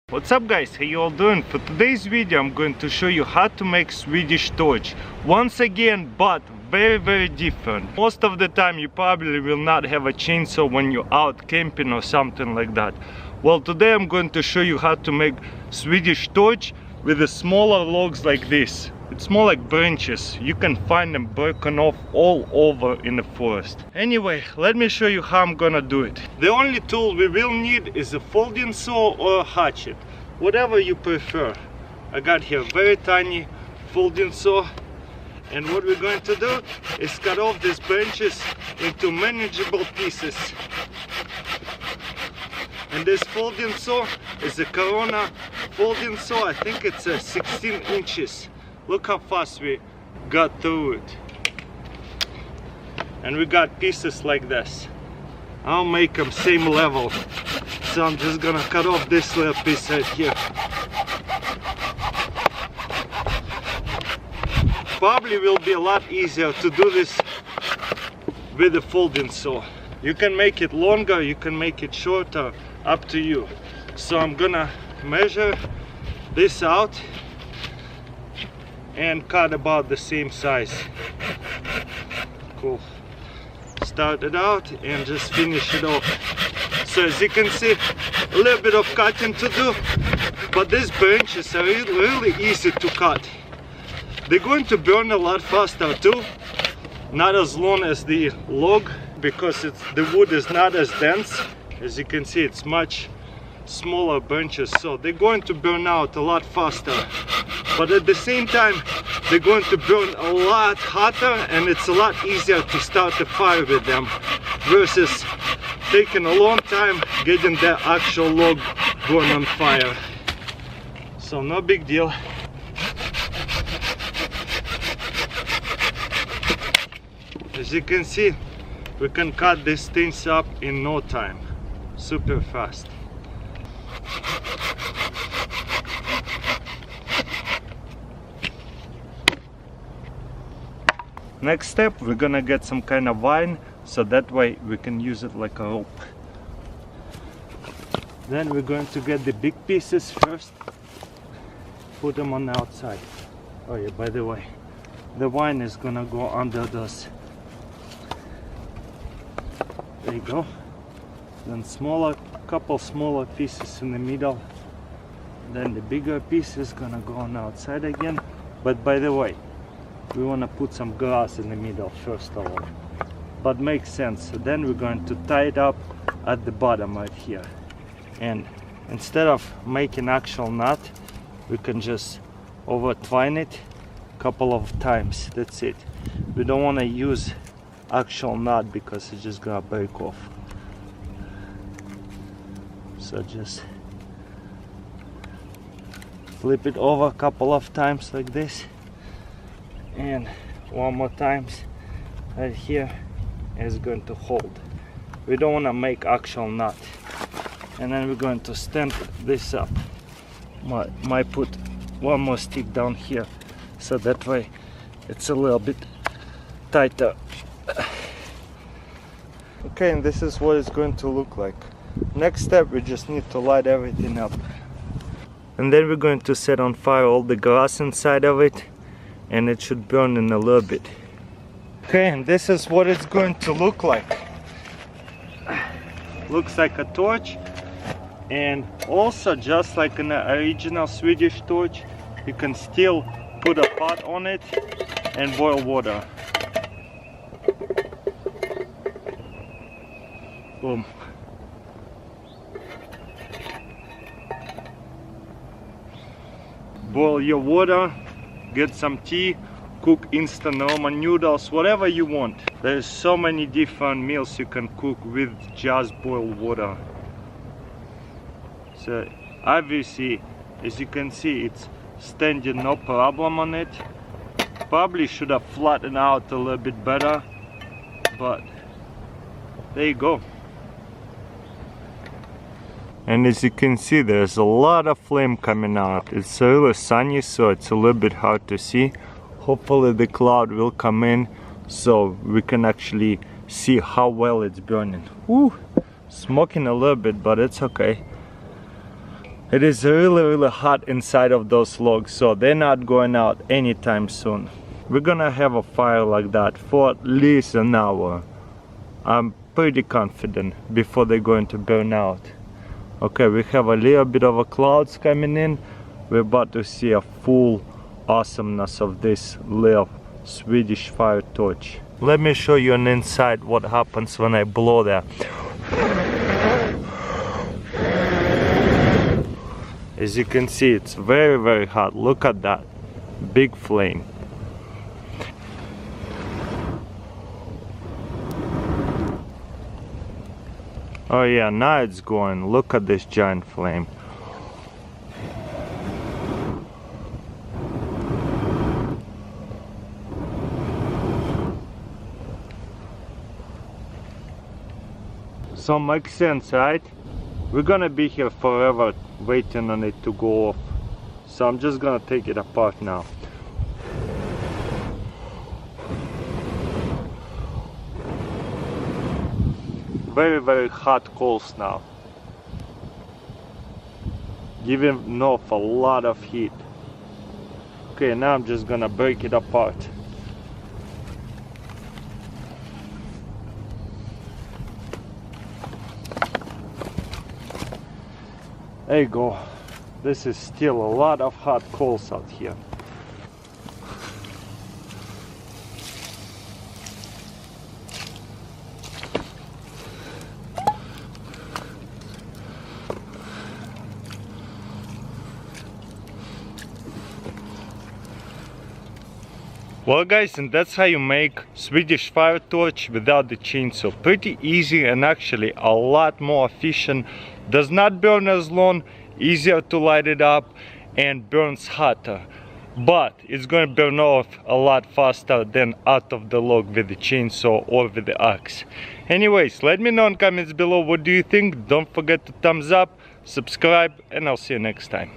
What's up guys, how you all doing? For today's video I'm going to show you how to make Swedish torch. Once again, but very different. Most of the time you probably will not have a chainsaw when you're out camping or something like that. Well, today I'm going to show you how to make Swedish torch with the smaller logs like this. It's more like branches. You can find them broken off all over in the forest. Anyway, let me show you how I'm gonna do it. The only tool we will need is a folding saw or a hatchet, whatever you prefer. I got here a very tiny folding saw, and what we're going to do is cut off these branches into manageable pieces. And this folding saw is a Corona folding saw. I think it's 16 inches. Look how fast we got through it. And we got pieces like this. I'll make them same level. So I'm just gonna cut off this little piece right here. Probably will be a lot easier to do this with the folding saw. You can make it longer, you can make it shorter, up to you. So I'm gonna measure this out and cut about the same size. Cool. Start it out and just finish it off. So as you can see, a little bit of cutting to do, but these branches are really easy to cut. They're going to burn a lot faster too, not as long as the log, because the wood is not as dense. As you can see, it's much smaller branches, so they're going to burn out a lot faster, but at the same time they're going to burn a lot hotter, and it's a lot easier to start the fire with them versus taking a long time getting the actual log going on fire. So no big deal. As you can see, we can cut these things up in no time, super fast. Next step, we're gonna get some kind of vine, so that way we can use it like a rope. Then we're going to get the big pieces first, put them on the outside. Oh yeah, by the way, the vine is gonna go under those. There you go. Then couple smaller pieces in the middle. Then the bigger piece is gonna go on the outside again. But by the way, we want to put some grass in the middle first of all, but makes sense. So then we're going to tie it up at the bottom right here, and instead of making actual knot, we can just over twine it a couple of times. That's it. We don't want to use actual knot because it's just gonna break off. So just flip it over a couple of times like this, and one more times right here is going to hold. We don't want to make actual knot. And then we're going to stand this up. Might put one more stick down here, so that way it's a little bit tighter. Okay, and this is what it's going to look like. Next step, we just need to light everything up, and then we're going to set on fire all the grass inside of it, and it should burn in a little bit. Okay, and this is what it's going to look like. Looks like a torch, and also just like an original Swedish torch, you can still put a pot on it and boil water. Boom. Boil your water, get some tea, cook instant ramen noodles, whatever you want. There's so many different meals you can cook with just boiled water. So obviously, as you can see, it's standing no problem on it. Probably should have flattened out a little bit better, but there you go. And as you can see, there's a lot of flame coming out. It's really sunny, so it's a little bit hard to see. Hopefully the cloud will come in so we can actually see how well it's burning. Woo! Smoking a little bit, but it's okay. It is really hot inside of those logs, so they're not going out anytime soon. We're gonna have a fire like that for at least an hour. I'm pretty confident before they're going to burn out. Okay, we have a little bit of a clouds coming in. We're about to see a full awesomeness of this little Swedish fire torch. Let me show you on the inside what happens when I blow that. As you can see, it's very hot. Look at that big flame. Oh yeah, now it's going. Look at this giant flame. So makes sense, right? We're gonna be here forever waiting on it to go off. So I'm just gonna take it apart now. Very hot coals now, giving off a lot of heat. Okay, now I'm just gonna break it apart. There you go. This is still a lot of hot coals out here. Well guys, and that's how you make Swedish fire torch without the chainsaw. Pretty easy and actually a lot more efficient. Does not burn as long, easier to light it up, and burns hotter. But it's going to burn off a lot faster than out of the log with the chainsaw or with the axe. Anyways, let me know in comments below what do you think. Don't forget to thumbs up, subscribe, and I'll see you next time.